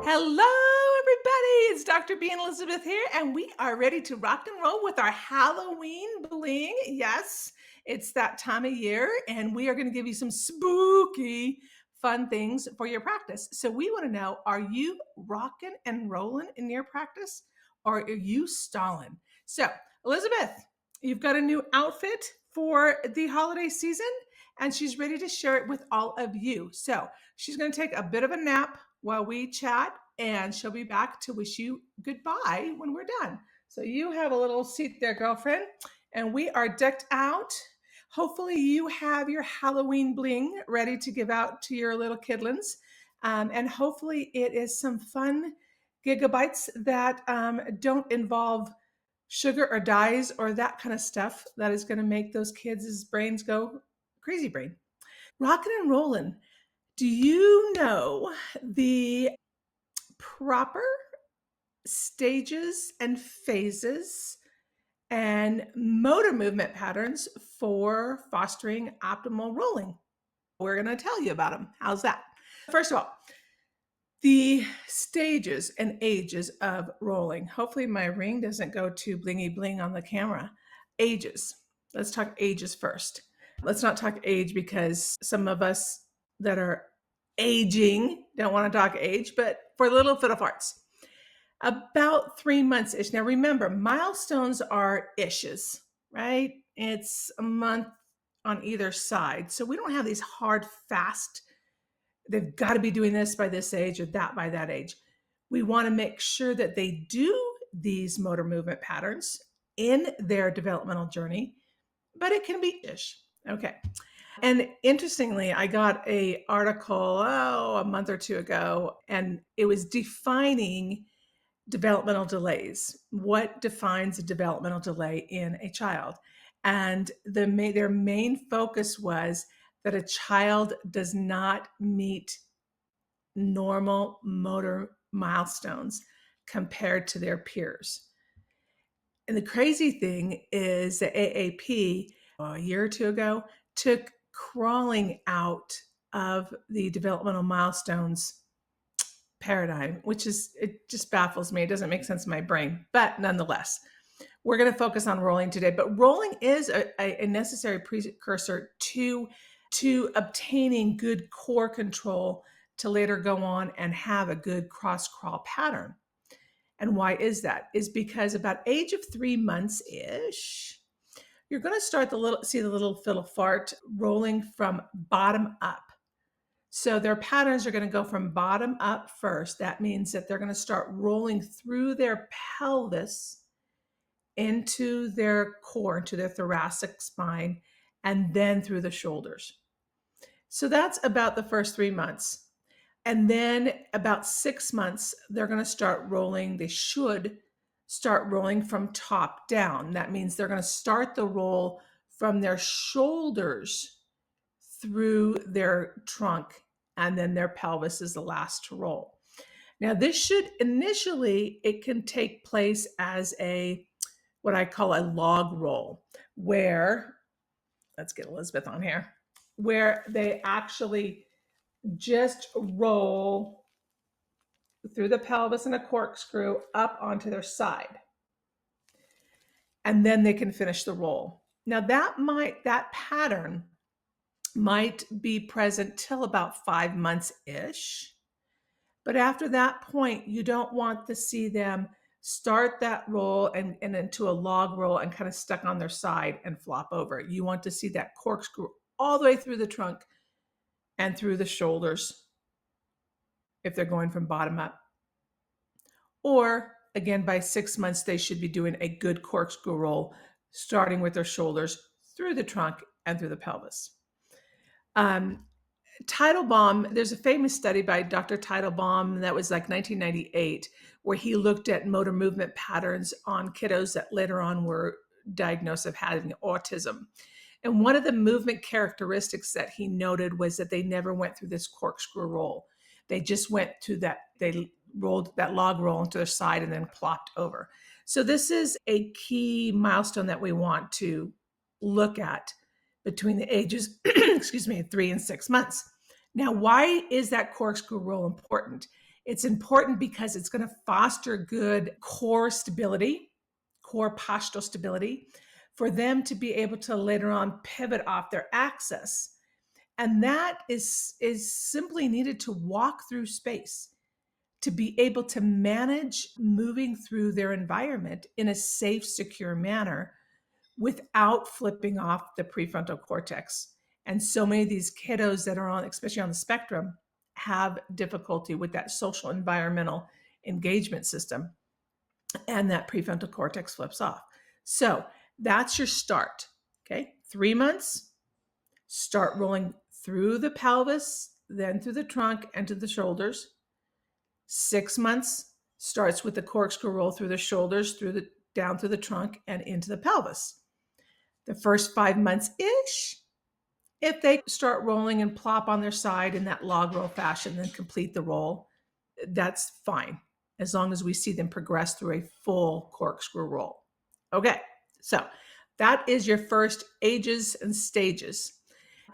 Hello, everybody. It's Dr. B and Elizabeth here, and we are ready to rock and roll with our Halloween bling. Yes, it's that time of year, and we are going to give you some spooky, fun things for your practice. So, we want to know, are you rocking and rolling in your practice, or are you stalling? So, Elizabeth, you've got a new outfit for the holiday season, and she's ready to share it with all of you. So, she's going to take a bit of a nap while we chat, and she'll be back to wish you goodbye when we're done. So you have a little seat there, girlfriend, and we are decked out. Hopefully, you have your Halloween bling ready to give out to your little kidlings, and hopefully, it is some fun gigabytes that don't involve sugar or dyes or that kind of stuff that is going to make those kids' brains go crazy brain. Rockin' and rollin'. Do you know the proper stages and phases and motor movement patterns for fostering optimal rolling? We're going to tell you about them. How's that? First of all, the stages and ages of rolling. Hopefully, my ring doesn't go too blingy bling on the camera. Ages. Let's talk ages first. Let's not talk age because some of us that are aging don't want to talk age, but for little fiddle farts, about 3 months ish. Now, remember, milestones are ishes, right? It's a month on either side. So we don't have these hard, fast, they've got to be doing this by this age or that by that age. We want to make sure that they do these motor movement patterns in their developmental journey, but it can be ish. Okay. And interestingly, I got a article a month or two ago, and it was defining developmental delays. What defines a developmental delay in a child? And their main focus was that a child does not meet normal motor milestones compared to their peers. And the crazy thing is the AAP a year or two ago took crawling out of the developmental milestones paradigm, which is, it just baffles me. It doesn't make sense in my brain, but nonetheless, we're going to focus on rolling today. But rolling is a necessary precursor to obtaining good core control to later go on and have a good cross crawl pattern. And why is that? Is because about age of 3 months ish, you're going to start see the little fiddle fart rolling from bottom up. So their patterns are going to go from bottom up first. That means that they're going to start rolling through their pelvis into their core, into their thoracic spine, and then through the shoulders. So that's about the first 3 months. And then about 6 months, they're going to start rolling. They should start rolling from top down. That means they're going to start the roll from their shoulders through their trunk, and then their pelvis is the last to roll. Now, this should initially, it can take place as what I call a log roll, where, let's get Elizabeth on here, where they actually just roll through the pelvis in a corkscrew up onto their side. And then they can finish the roll. Now that pattern might be present till about 5 months-ish. But after that point, you don't want to see them start that roll and into a log roll and kind of stuck on their side and flop over. You want to see that corkscrew all the way through the trunk and through the shoulders if they're going from bottom up. Or again, by 6 months, they should be doing a good corkscrew roll, starting with their shoulders through the trunk and through the pelvis. Teitelbaum, there's a famous study by Dr. Teitelbaum that was like 1998, where he looked at motor movement patterns on kiddos that later on were diagnosed of having autism. And one of the movement characteristics that he noted was that they never went through this corkscrew roll. They just went through that, they rolled that log roll into their side and then plopped over. So this is a key milestone that we want to look at between the ages, excuse me, 3 and 6 months. Now, why is that corkscrew roll important? It's important because it's going to foster good core stability, core postural stability, for them to be able to later on pivot off their axis. And that is simply needed to walk through space, to be able to manage moving through their environment in a safe, secure manner without flipping off the prefrontal cortex. And so many of these kiddos that are on, especially on the spectrum, have difficulty with that social environmental engagement system, and that prefrontal cortex flips off. So that's your start. Okay. 3 months, start rolling through the pelvis, then through the trunk and to the shoulders. 6 months starts with the corkscrew roll through the shoulders, down through the trunk and into the pelvis. The first 5 months ish, if they start rolling and plop on their side in that log roll fashion, then complete the roll, that's fine, as long as we see them progress through a full corkscrew roll. Okay, so that is your first ages and stages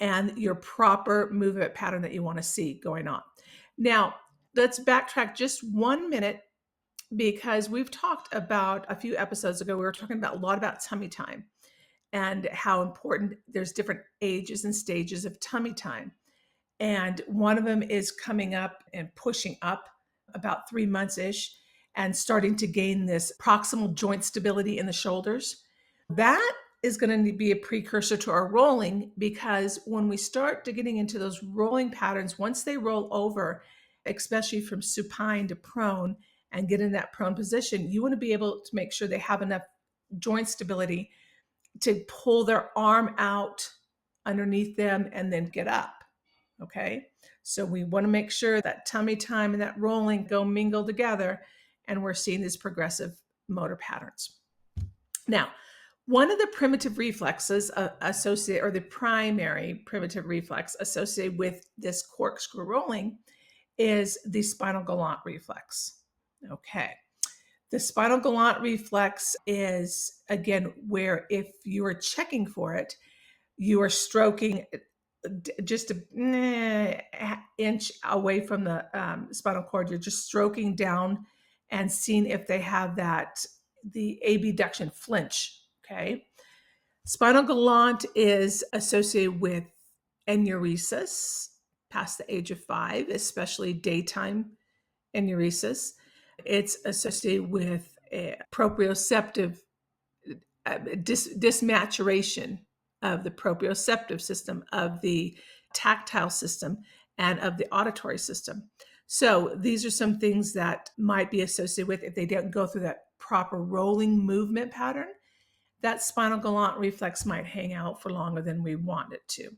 and your proper movement pattern that you want to see going on. Now, let's backtrack just 1 minute, because we've talked about a few episodes ago, we were talking about a lot about tummy time and how important there's different ages and stages of tummy time. And one of them is coming up and pushing up about 3 months ish and starting to gain this proximal joint stability in the shoulders. That is going to be a precursor to our rolling, because when we start to getting into those rolling patterns, once they roll over, especially from supine to prone and get in that prone position, you want to be able to make sure they have enough joint stability to pull their arm out underneath them and then get up. Okay. So we want to make sure that tummy time and that rolling go mingle together, and we're seeing these progressive motor patterns. Now, one of the primitive reflexes associated, or the primary primitive reflex associated with this corkscrew rolling, is the spinal galant reflex. Okay. The spinal galant reflex is, again, where if you are checking for it, you are stroking just an inch away from the spinal cord. You're just stroking down and seeing if they have the abduction flinch. Okay. Spinal galant is associated with enuresis past the age of 5, especially daytime enuresis. It's associated with a proprioceptive dismaturation of the proprioceptive system, of the tactile system, and of the auditory system. So these are some things that might be associated with, if they don't go through that proper rolling movement pattern, that spinal galant reflex might hang out for longer than we want it to.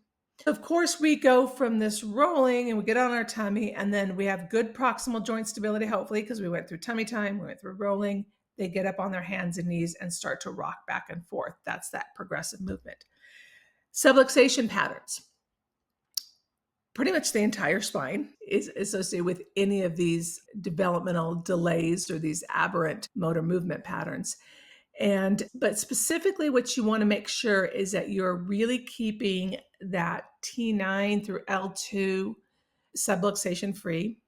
Of course, we go from this rolling and we get on our tummy, and then we have good proximal joint stability, hopefully, because we went through tummy time, we went through rolling. They get up on their hands and knees and start to rock back and forth. That's that progressive movement. Subluxation patterns. Pretty much the entire spine is associated with any of these developmental delays or these aberrant motor movement patterns. But specifically, what you want to make sure is that you're really keeping that T9 through L2 subluxation free.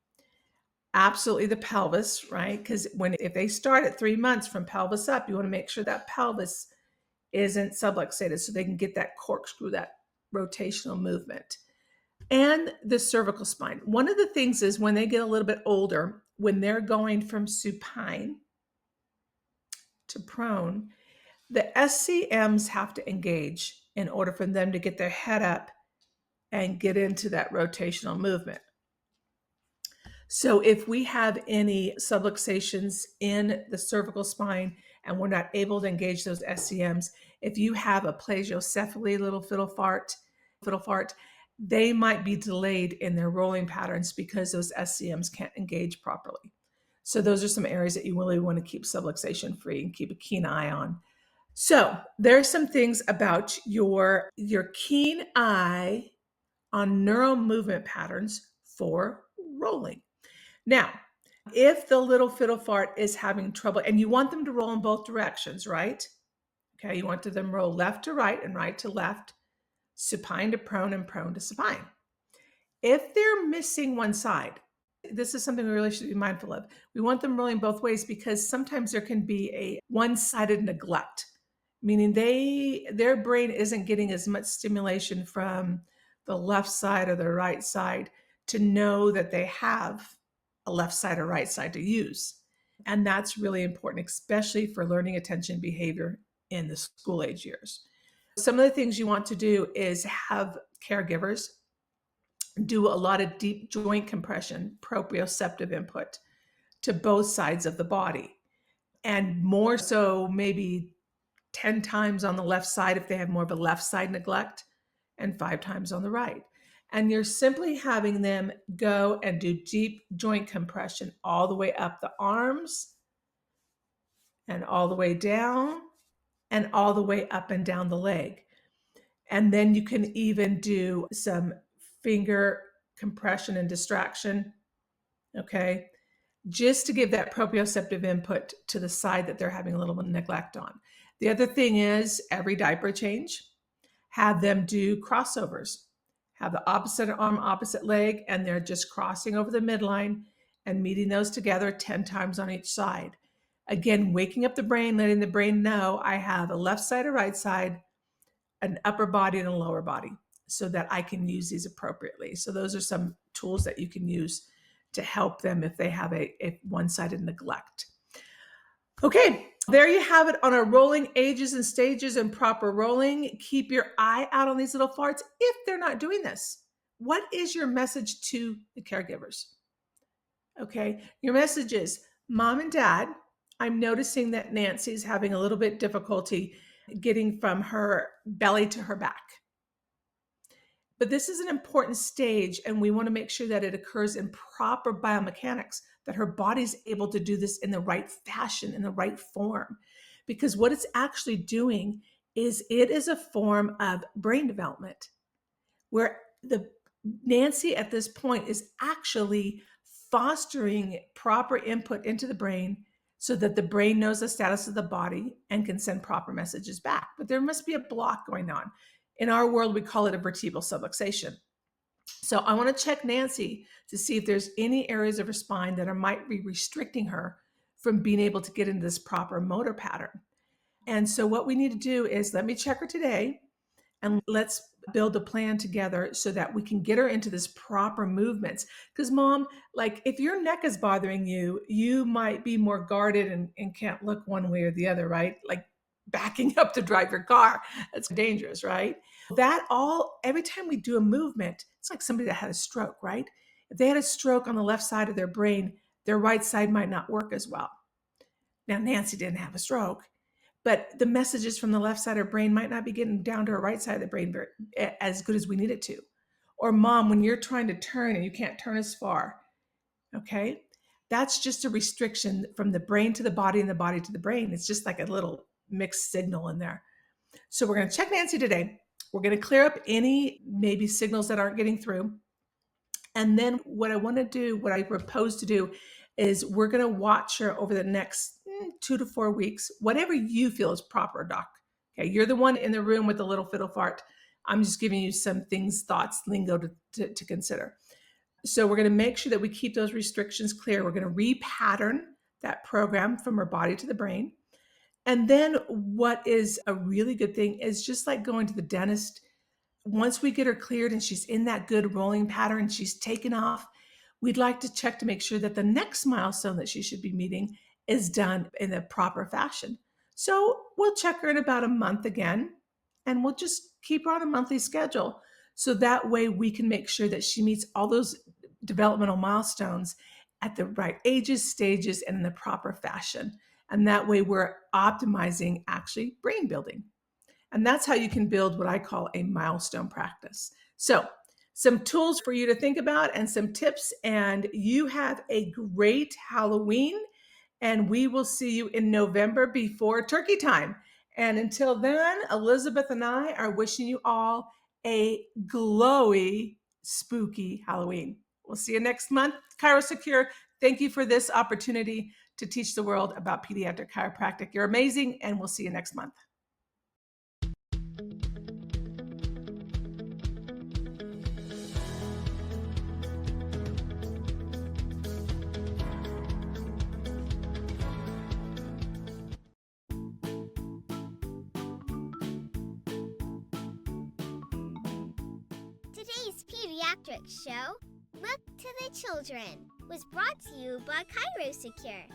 Absolutely the pelvis, right? Because if they start at 3 months from pelvis up, you want to make sure that pelvis isn't subluxated so they can get that corkscrew, that rotational movement. And the cervical spine. One of the things is, when they get a little bit older, when they're going from supine to prone, the SCMs have to engage in order for them to get their head up and get into that rotational movement. So if we have any subluxations in the cervical spine and we're not able to engage those SCMs, if you have a plagiocephaly, little fiddle fart, they might be delayed in their rolling patterns because those SCMs can't engage properly. So those are some areas that you really want to keep subluxation free and keep a keen eye on. So there are some things about your keen eye on neural movement patterns for rolling. Now, if the little fiddle fart is having trouble, and you want them to roll in both directions, right? Okay, you want them to roll left to right and right to left, supine to prone and prone to supine. If they're missing one side, This is something we really should be mindful of. We want them rolling both ways because sometimes there can be a one-sided neglect, meaning their brain isn't getting as much stimulation from the left side or the right side to know that they have a left side or right side to use. And that's really important, especially for learning attention behavior in the school age years. Some of the things you want to do is have caregivers do a lot of deep joint compression, proprioceptive input to both sides of the body. And more so, maybe 10 times on the left side if they have more of a left side neglect, and 5 times on the right. And you're simply having them go and do deep joint compression all the way up the arms and all the way down and all the way up and down the leg. And then you can even do some finger compression and distraction, okay? Just to give that proprioceptive input to the side that they're having a little bit of neglect on. The other thing is every diaper change, have them do crossovers. Have the opposite arm, opposite leg, and they're just crossing over the midline and meeting those together 10 times on each side. Again, waking up the brain, letting the brain know I have a left side, a right side, an upper body, and a lower body so that I can use these appropriately. So those are some tools that you can use to help them if they have a one-sided neglect. Okay, there you have it on our rolling ages and stages and proper rolling. Keep your eye out on these little farts if they're not doing this. What is your message to the caregivers? Okay, your message is, Mom and Dad, I'm noticing that Nancy's having a little bit difficulty getting from her belly to her back. But this is an important stage, and we want to make sure that it occurs in proper biomechanics, that her body's able to do this in the right fashion, in the right form. Because what it's actually doing is it is a form of brain development where the Nancy at this point is actually fostering proper input into the brain so that the brain knows the status of the body and can send proper messages back. But there must be a block going on. In our world, we call it a vertebral subluxation. So I want to check Nancy to see if there's any areas of her spine that might be restricting her from being able to get into this proper motor pattern. And so what we need to do is let me check her today and let's build a plan together so that we can get her into this proper movements. Because Mom, like if your neck is bothering you, you might be more guarded and can't look one way or the other, right? Like backing up to drive your car. That's dangerous, right? Every time we do a movement, it's like somebody that had a stroke, right? If they had a stroke on the left side of their brain, their right side might not work as well. Now, Nancy didn't have a stroke, but the messages from the left side of her brain might not be getting down to her right side of the brain as good as we need it to. Or Mom, when you're trying to turn and you can't turn as far, okay? That's just a restriction from the brain to the body and the body to the brain. It's just like a little mixed signal in there. So we're going to check Nancy today. We're going to clear up any maybe signals that aren't getting through. And then what I propose to do is we're going to watch her over the next 2 to 4 weeks, whatever you feel is proper, Doc. Okay, you're the one in the room with the little fiddle fart. I'm just giving you some things, thoughts, lingo to consider. So we're going to make sure that we keep those restrictions clear. We're going to repattern that program from her body to the brain. And then what is a really good thing is just like going to the dentist, once we get her cleared and she's in that good rolling pattern, she's taken off, we'd like to check to make sure that the next milestone that she should be meeting is done in a proper fashion. So we'll check her in about a month again, and we'll just keep her on a monthly schedule. So that way we can make sure that she meets all those developmental milestones at the right ages, stages, and in the proper fashion. And that way we're optimizing actually brain building. And that's how you can build what I call a milestone practice. So some tools for you to think about and some tips, and you have a great Halloween, and we will see you in November before turkey time. And until then, Elizabeth and I are wishing you all a glowy, spooky Halloween. We'll see you next month. ChiroSecure, thank you for this opportunity to teach the world about pediatric chiropractic. You're amazing, and we'll see you next month. pediatrics show, Look to the Children, was brought to you by Cairo Secure.